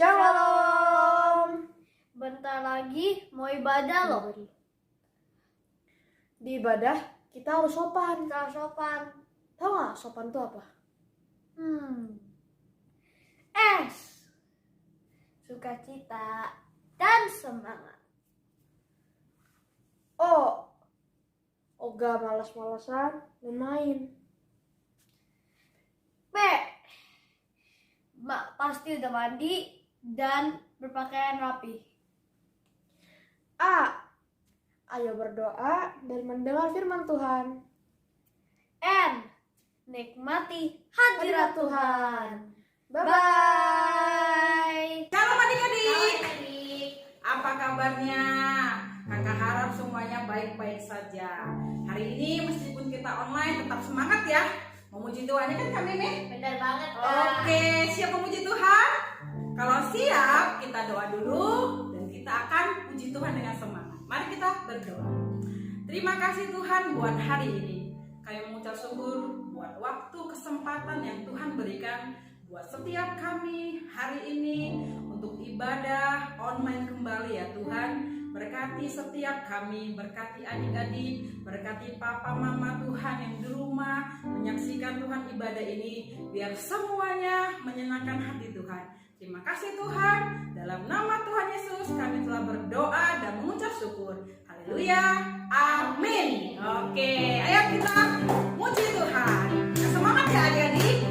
Shalom. Bentar lagi mau ibadah loh. Di ibadah kita harus sopan. Kita harus sopan. Tahu nggak sopan itu apa? S. Sukacita dan semangat. O. Ogah malas-malasan dan main. B. Pasti udah mandi dan berpakaian rapi. A. Ayo berdoa dan mendengar firman Tuhan. N. Nikmati hadirat Tuhan. Bye-bye. Shalom adik-adik. Adik. Apa kabarnya? Kakak harap semuanya baik-baik saja. Hari ini meskipun kita online tetap semangat ya. Memuji Tuhan ya kan Kak Mimi? Benar banget. Oke, siap memuji Tuhan? Kalau siap, kita doa dulu dan kita akan puji Tuhan dengan semangat. Mari kita berdoa. Terima kasih Tuhan buat hari ini. Kami mengucap syukur buat waktu kesempatan yang Tuhan berikan buat setiap kami hari ini untuk ibadah online kembali ya Tuhan. Berkati setiap kami, berkati adik-adik, berkati papa mama Tuhan yang di rumah menyaksikan Tuhan ibadah ini, biar semuanya menyenangkan hati Tuhan. Terima kasih Tuhan, dalam nama Tuhan Yesus kami telah berdoa dan mengucap syukur. Haleluya, amin. Oke, ayo kita muji Tuhan. Semangat ya adik-adik.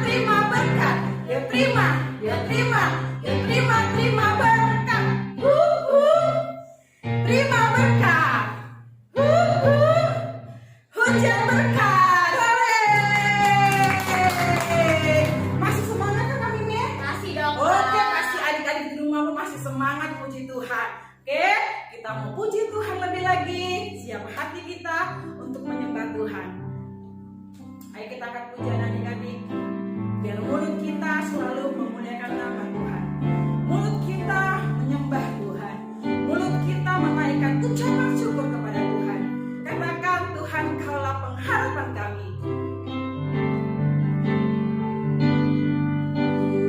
terima berkat. Yuk terima, yuk terima, yuk terima berkat. Terima berkat. Hujan berkat. Hore. Masih semangat kan kami, Mie? Masih dong. Oke, kasih adik-adik di rumah pun masih semangat puji Tuhan. Oke, kita mau puji Tuhan lebih lagi. Siap hati kita untuk menyembah Tuhan. Ayo kita akan pujian adik-adik. Biar mulut kita selalu memuliakan nama Tuhan. Mulut kita menyembah Tuhan. Mulut kita menaikkan ucapan syukur kepada Tuhan. Katakan, Tuhan, Kaulah pengharapan kami.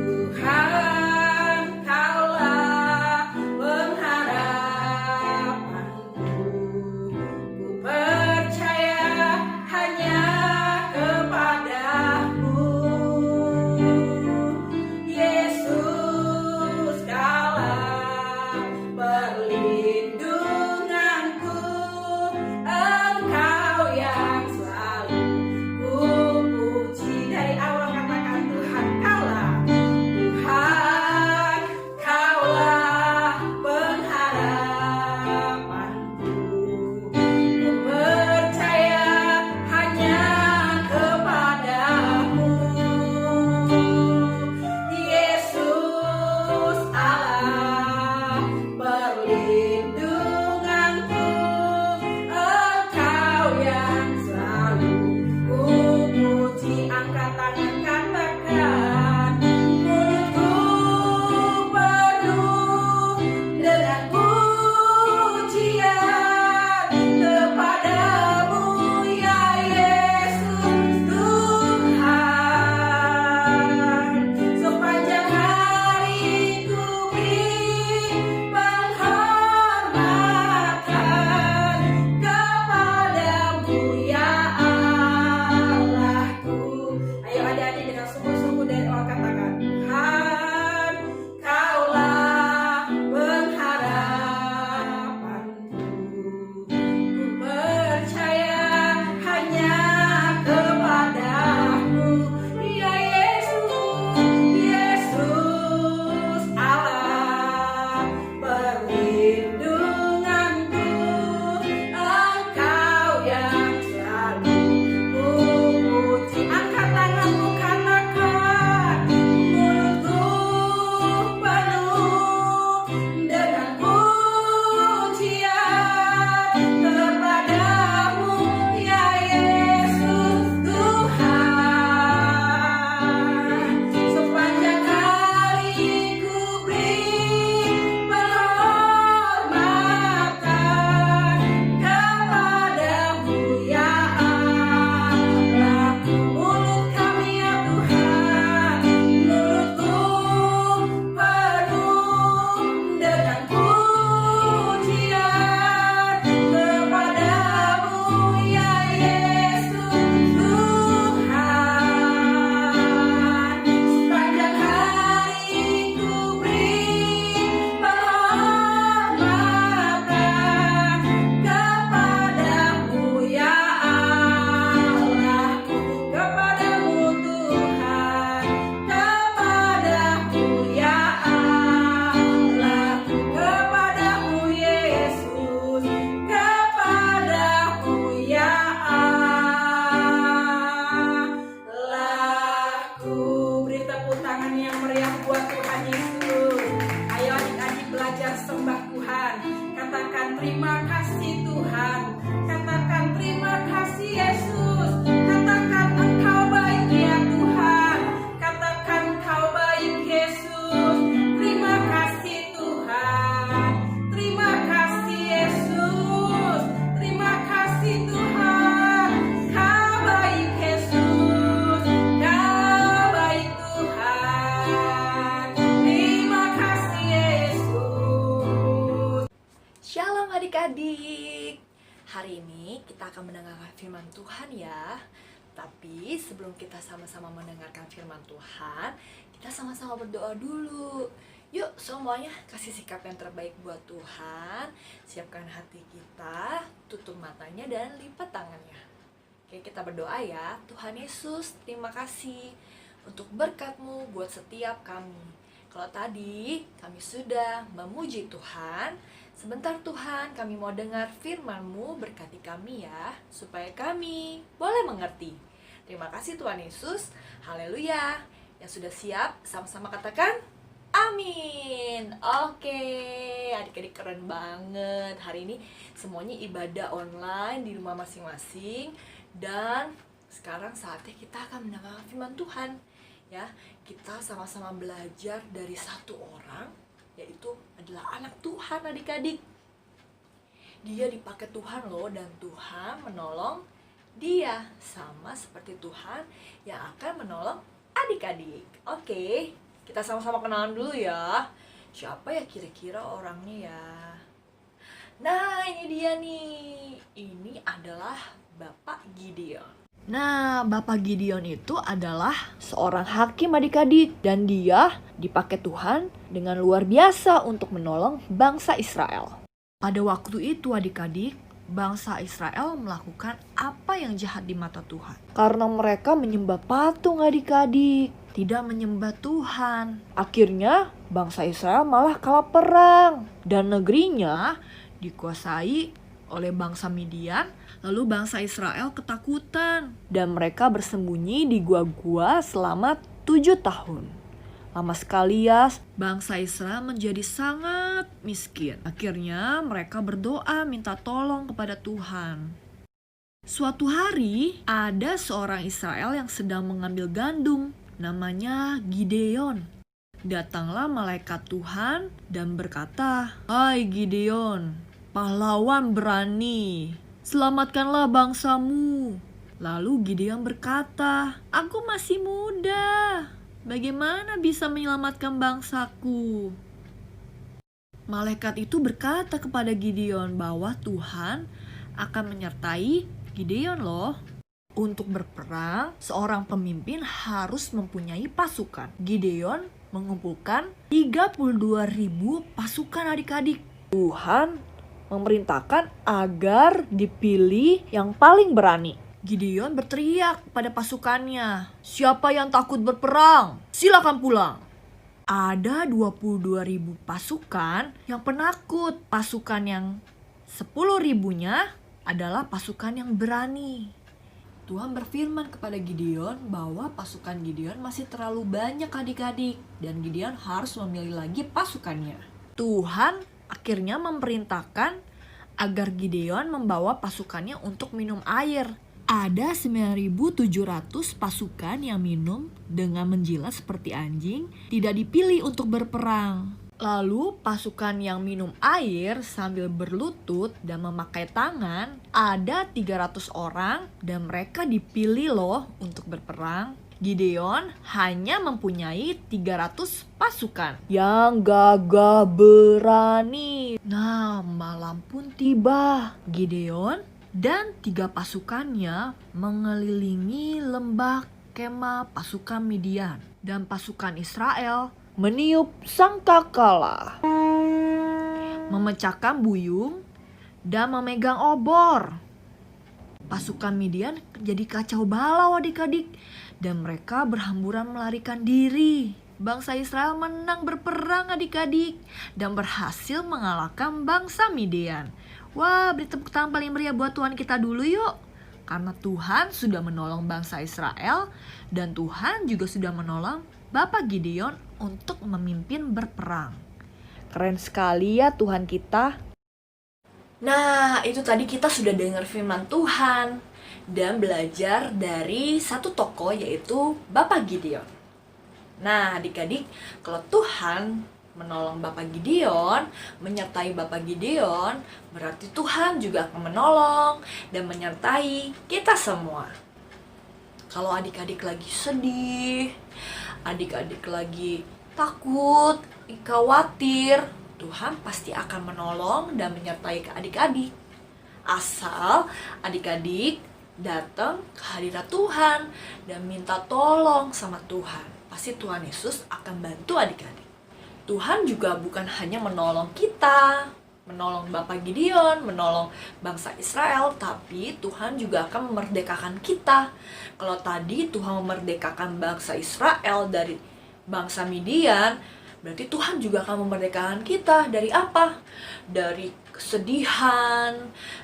Tuhan, Kaulah pengharapanku. Ku percaya hanya kepadamu. Yesus, Kaulah perlindunganku. Engkau yang selalu ku puji. Dari awal katakan, Tuhan, Kaulah. Tuhan, Kaulah pengharapanku. Ku percaya hanya kepadamu. Yesus, Allah perlindunganku. Engkau yang selalu ku puji. Angkat tangan, katakan, mulutku penuh dengan pujian kepadamu, ya Yesus Tuhan. Sepanjang hari ku beri penghormatan kepadamu, ya Allahku. Ayo adik-adik dengan sungguh-sungguh dari awal katakan, Tuhan, Kaulah pengharapanku. Ku percaya hanya kepadamu, ya Yesus. Yesus, Allah perlindunganku. Engkau yang selalu ku puji. Angkat tanganmu, katakan, mulutku penuh dengan pujian kepadamu, ya Yesus Tuhan. Sepanjang hari ku beri penghormatan kepadamu, ya Allah. Mulut kami, ya Tuhan, mulutku penuh dengan pujian kepadamu, ya Yesus Tuhan. Sepanjang hari ku beri penghormatan kepadamu, ya Allahku. Kepadamu Tuhan, kepadamu ya Allahku, kepadamu Yesus, kepadamu ya Allahku. Beri tepuk tangan yang meriah buat Tuhan Yesus. Ayo adik-adik belajar sembah Tuhan. Katakan terima kasih Tuhan. Katakan terima kasih Yesus. Katakan Engkau baik ya Tuhan. Katakan Engkau baik Yesus. Terima kasih Tuhan. Terima kasih Yesus. Terima kasih Tuhan. Kau baik Yesus. Kau baik Tuhan. Terima kasih Yesus. Shalom adik-adik. Hari ini kita akan mendengarkan firman Tuhan ya. Tapi sebelum kita sama-sama mendengarkan firman Tuhan, kita sama-sama berdoa dulu. Yuk semuanya kasih sikap yang terbaik buat Tuhan. Siapkan hati kita, tutup matanya dan lipat tangannya. Oke, kita berdoa ya. Tuhan Yesus, terima kasih untuk berkat-Mu buat setiap kami. Kalau tadi kami sudah memuji Tuhan, sebentar Tuhan kami mau dengar firman-Mu, berkati kami ya, supaya kami boleh mengerti. Terima kasih Tuhan Yesus, haleluya. Yang sudah siap, sama-sama katakan amin. Oke, adik-adik keren banget. Hari ini semuanya ibadah online di rumah masing-masing. Dan sekarang saatnya kita akan mendengarkan firman Tuhan. Ya, kita sama-sama belajar dari satu orang, yaitu adalah anak Tuhan, adik-adik. Dia dipakai Tuhan loh, dan Tuhan menolong dia, sama seperti Tuhan yang akan menolong adik-adik. Oke, kita sama-sama kenalan dulu ya. Siapa ya kira-kira orangnya ya? Nah, ini dia nih. Ini adalah Bapak Gideon. Nah, Bapak Gideon itu adalah seorang hakim adik-adik, dan dia dipakai Tuhan dengan luar biasa untuk menolong bangsa Israel. Pada waktu itu adik-adik, bangsa Israel melakukan apa yang jahat di mata Tuhan. Karena mereka menyembah patung adik-adik, tidak menyembah Tuhan. Akhirnya bangsa Israel malah kalah perang, dan negerinya dikuasai oleh bangsa Midian. Lalu bangsa Israel ketakutan, dan mereka bersembunyi di gua-gua selama 7 tahun. Lama sekali ya, bangsa Israel menjadi sangat miskin. Akhirnya mereka berdoa minta tolong kepada Tuhan. Suatu hari ada seorang Israel yang sedang mengambil gandum, namanya Gideon. Datanglah malaikat Tuhan dan berkata, "Hai Gideon, pahlawan berani, selamatkanlah bangsamu." Lalu Gideon berkata, "Aku masih muda. Bagaimana bisa menyelamatkan bangsaku?" Malaikat itu berkata kepada Gideon bahwa Tuhan akan menyertai Gideon loh. Untuk berperang, seorang pemimpin harus mempunyai pasukan. Gideon mengumpulkan 32.000 pasukan adik-adik. Tuhan memerintahkan agar dipilih yang paling berani. Gideon berteriak pada pasukannya, "Siapa yang takut berperang? Silakan pulang." Ada 22.000 pasukan yang penakut. Pasukan yang 10.000-nya adalah pasukan yang berani. Tuhan berfirman kepada Gideon bahwa pasukan Gideon masih terlalu banyak adik-adik, dan Gideon harus memilih lagi pasukannya. Tuhan akhirnya memerintahkan agar Gideon membawa pasukannya untuk minum air. Ada 9.700 pasukan yang minum dengan menjilat seperti anjing, tidak dipilih untuk berperang. Lalu pasukan yang minum air sambil berlutut dan memakai tangan, ada 300 orang dan mereka dipilih loh untuk berperang. Gideon hanya mempunyai 300 pasukan yang gagah berani. Nah, malam pun tiba. Gideon dan 3 pasukannya mengelilingi lembah kemah pasukan Midian, dan pasukan Israel meniup sangkakala, memecahkan buyung, dan memegang obor. Pasukan Midian jadi kacau balau adik-adik, dan mereka berhamburan melarikan diri. Bangsa Israel menang berperang adik-adik, dan berhasil mengalahkan bangsa Midian. Wah, beri tepuk tangan paling meriah buat Tuhan kita dulu yuk. Karena Tuhan sudah menolong bangsa Israel, dan Tuhan juga sudah menolong Bapak Gideon untuk memimpin berperang. Keren sekali ya Tuhan kita. Nah, itu tadi kita sudah dengar firman Tuhan dan belajar dari satu tokoh, yaitu Bapak Gideon. Nah, adik-adik, kalau Tuhan menolong Bapak Gideon, menyertai Bapak Gideon, berarti Tuhan juga akan menolong dan menyertai kita semua. Kalau adik-adik lagi sedih, adik-adik lagi takut, khawatir, Tuhan pasti akan menolong dan menyertai ke adik-adik. Asal adik-adik datang ke hadirat Tuhan dan minta tolong sama Tuhan. Pasti Tuhan Yesus akan bantu adik-adik. Tuhan juga bukan hanya menolong kita, menolong Bapak Gideon, menolong bangsa Israel, tapi Tuhan juga akan memerdekakan kita. Kalau tadi Tuhan memerdekakan bangsa Israel dari bangsa Midian, berarti Tuhan juga akan memerdekakan kita dari apa? Dari kesedihan,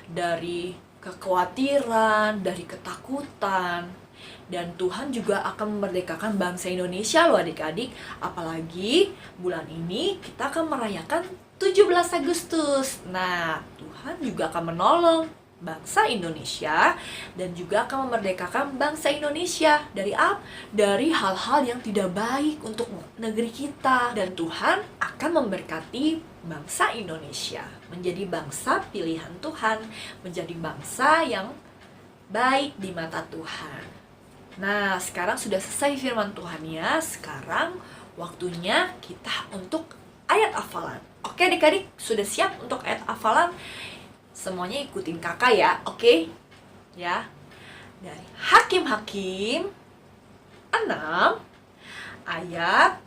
dari kekhawatiran, dari ketakutan. Dan Tuhan juga akan memerdekakan bangsa Indonesia loh adik-adik. Apalagi bulan ini kita akan merayakan 17 Agustus. Nah, Tuhan juga akan menolong bangsa Indonesia dan juga akan memerdekakan bangsa Indonesia dari apa? Dari hal-hal yang tidak baik untuk negeri kita. Dan Tuhan akan memberkati bangsa Indonesia menjadi bangsa pilihan Tuhan, menjadi bangsa yang baik di mata Tuhan. Nah, sekarang sudah selesai firman Tuhan ya. Sekarang waktunya kita untuk ayat hafalan. Oke adik-adik, sudah siap untuk ayat hafalan? Semuanya ikutin kakak ya, oke? Ya. Dari Hakim-Hakim 6 ayat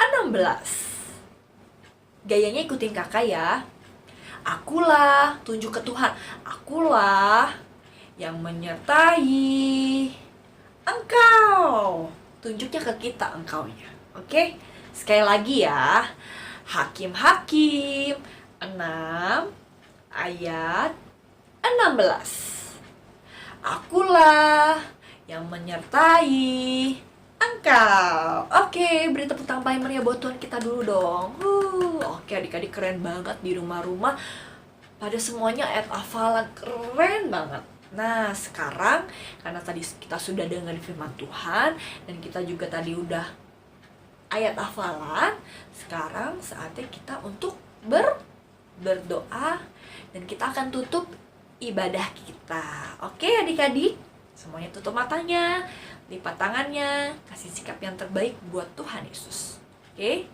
16. Gayanya ikutin kakak ya. Akulah, tunjuk ke Tuhan. Akulah yang menyertai engkau. Tunjuknya ke kita engkaunya. Oke? Sekali lagi ya. Hakim-Hakim 6 ayat 16. Akulah yang menyertai engkau. Oke, beri tepuk tangan paling meriah buat Tuhan kita dulu dong. Oke, adik-adik keren banget di rumah-rumah. Pada semuanya ayat hafalan keren banget. Nah, sekarang karena tadi kita sudah dengar firman Tuhan dan kita juga tadi udah ayat hafalan, sekarang saatnya kita untuk berdoa dan kita akan tutup ibadah kita. Oke adik-adik, semuanya tutup matanya, lipat tangannya, kasih sikap yang terbaik buat Tuhan Yesus. Oke?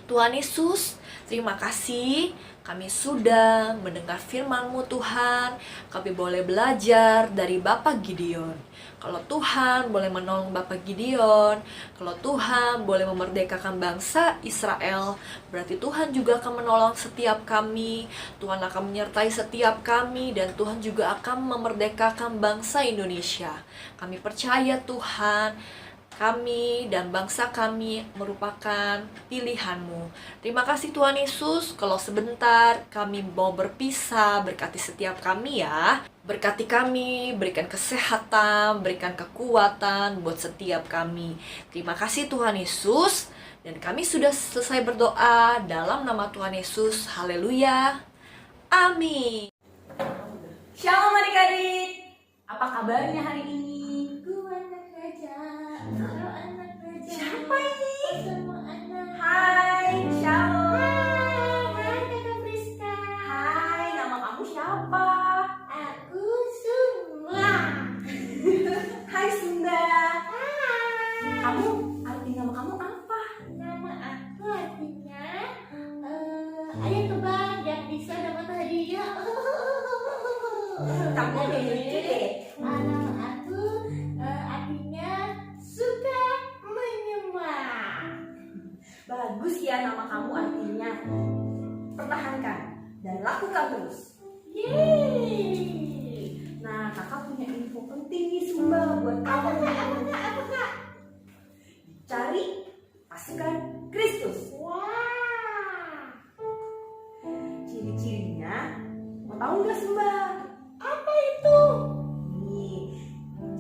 Tuhan Yesus, terima kasih kami sudah mendengar firman-Mu Tuhan. Kami boleh belajar dari Bapak Gideon. Kalau Tuhan boleh menolong Bapak Gideon, kalau Tuhan boleh memerdekakan bangsa Israel, berarti Tuhan juga akan menolong setiap kami. Tuhan akan menyertai setiap kami dan Tuhan juga akan memerdekakan bangsa Indonesia. Kami percaya Tuhan, kami dan bangsa kami merupakan pilihan-Mu. Terima kasih Tuhan Yesus. Kalau sebentar kami mau berpisah, berkati setiap kami ya. Berkati kami, berikan kesehatan, berikan kekuatan buat setiap kami. Terima kasih Tuhan Yesus. Dan kami sudah selesai berdoa dalam nama Tuhan Yesus. Haleluya. Amin. Shalom adik-adik. Apa kabarnya hari ini? Siapa ini? Hai, shalom. Hai Kakak Priska. Hai, nama kamu siapa? Aku Sumba. Hai Sunda. Hai. Kamu, arti nama kamu apa? Nama aku artinya ayah kebang yang bisa dapat hadiah. Kamu lucu deh. Nama aku artinya suka menyemak. Bagus ya nama kamu artinya. Pertahankan dan lakukan terus. Yeay. Nah, kakak punya info penting nih Sumba buat kamu. Apa kak? Cari pasukan Kristus. Wah. Ciri-cirinya, mau tahu nggak Sumba? Apa itu? Nih,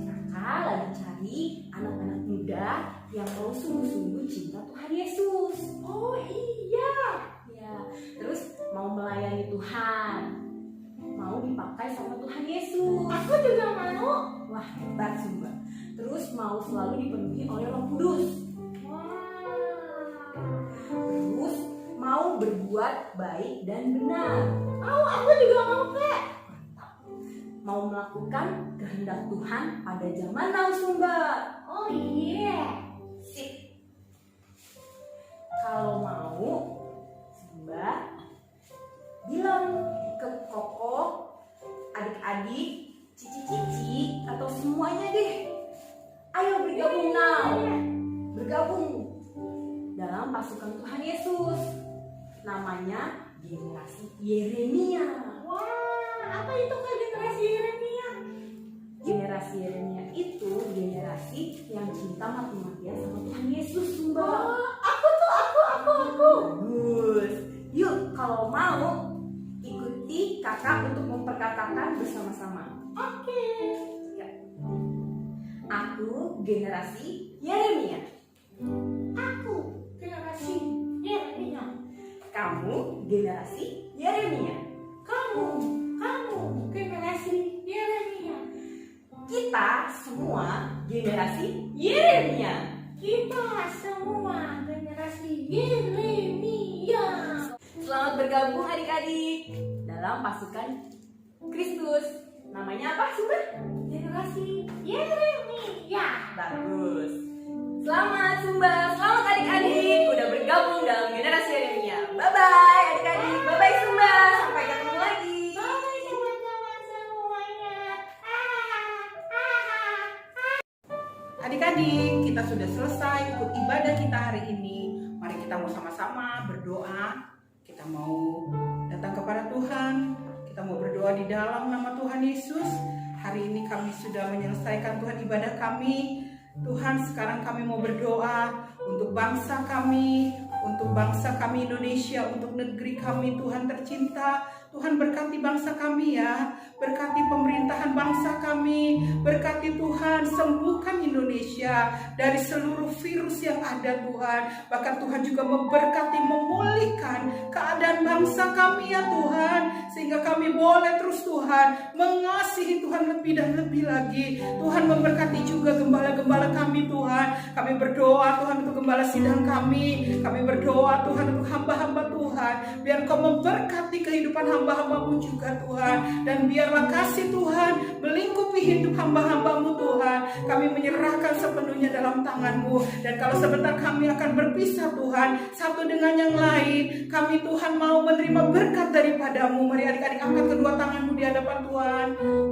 kakak lagi cari anak-anak muda yang mau sungguh-sungguh cinta Tuhan Yesus. Oh iya. Ya, terus mau melayani Tuhan, mau dipakai sama Tuhan Yesus. Aku juga mau. Wah, hebat Sumba. Terus mau selalu dipenuhi oleh Roh Kudus. Wah. Terus mau berbuat baik dan benar. Aku juga mau kak. Mau melakukan kehendak Tuhan pada zaman now Sumba. Oh iya. Sip. Kalau mau, Sumba bilang ke Koko, adik-adik, cici-cici, atau semuanya deh. Ayo bergabung now. Bergabung dalam pasukan Tuhan Yesus. Namanya generasi Yeremia. Wah, apa itu Kak generasi Yeremia? Generasi Yeremia itu generasi yang cinta mati-matian sama Tuhan Yesus, Sumba. Oh, aku. Bagus. Yuk, kalau mau ikuti kakak untuk memperkatakan bersama-sama. Oke. Ya. Aku generasi Yeremia. Aku generasi Yeremia. Kamu generasi Yeremia. Kamu generasi Yeremia. Kita semua generasi Yeremia. Kita semua generasi Yeremia. Selamat bergabung adik-adik dalam pasukan Kristus. Namanya apa, Sumba? Generasi Yeremia. Bagus. Selamat Sumba, selamat adik-adik udah bergabung dalam generasi Yeremia. Bye-bye adik-adik, bye-bye Sumba, sampai ketemu lagi. Bye teman-teman semuanya. Adik-adik, kita sudah selesai ikut ibadah kita hari ini. Mari kita mau sama-sama berdoa. Kita mau datang kepada Tuhan. Kita mau berdoa di dalam nama Tuhan Yesus. Hari ini kami sudah menyelesaikan Tuhan ibadah kami. Tuhan, sekarang kami mau berdoa untuk bangsa kami Indonesia, untuk negeri kami Tuhan tercinta. Tuhan berkati bangsa kami ya, berkati pemerintahan bangsa kami, berkati Tuhan, sembuhkan Indonesia dari seluruh virus yang ada Tuhan. Bahkan Tuhan juga memberkati, memulihkan keadaan bangsa kami ya Tuhan, sehingga kami boleh terus Tuhan mengasihi Tuhan lebih dan lebih lagi. Tuhan memberkati juga gembala-gembala kami Tuhan. Kami berdoa Tuhan untuk gembala sidang kami berdoa Tuhan untuk hamba-hamba Tuhan, biar Kau memberkati kehidupan hamba-hambamu juga Tuhan, dan biarlah kasih Tuhan melingkupi hidup hamba-hambamu Tuhan. Kami menyerahkan sepenuhnya dalam tangan-Mu, dan kalau sebentar kami akan berpisah Tuhan satu dengan yang lain, kami Tuhan mau menerima berkat daripada-Mu. Mari adik-adik angkat kedua tangan-Mu di hadapan Tuhan.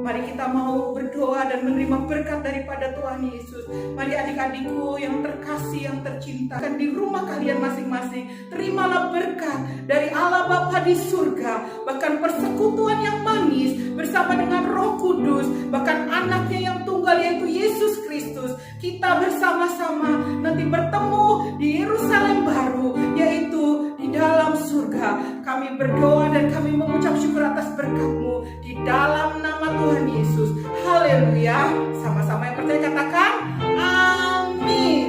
Mari kita mau berdoa dan menerima berkat daripada Tuhan Yesus. Mari adik-adikku yang terkasih, yang tercinta, di rumah kalian masing-masing, terimalah berkat dari Allah Bapa di surga, bahkan persekutuan yang manis bersama dengan Roh Kudus, bahkan anaknya yang tunggal yaitu Yesus Kristus. Kita bersama-sama nanti bertemu di Yerusalem baru, yaitu di dalam surga. Kami berdoa dan kami mengucap syukur atas berkat-Mu di dalam nama Tuhan Yesus. Haleluya. Sama-sama yang percaya katakan amin.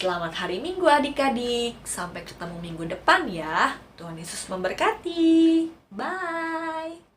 Selamat hari Minggu adik-adik. Sampai ketemu minggu depan ya. Tuhan Yesus memberkati. Bye.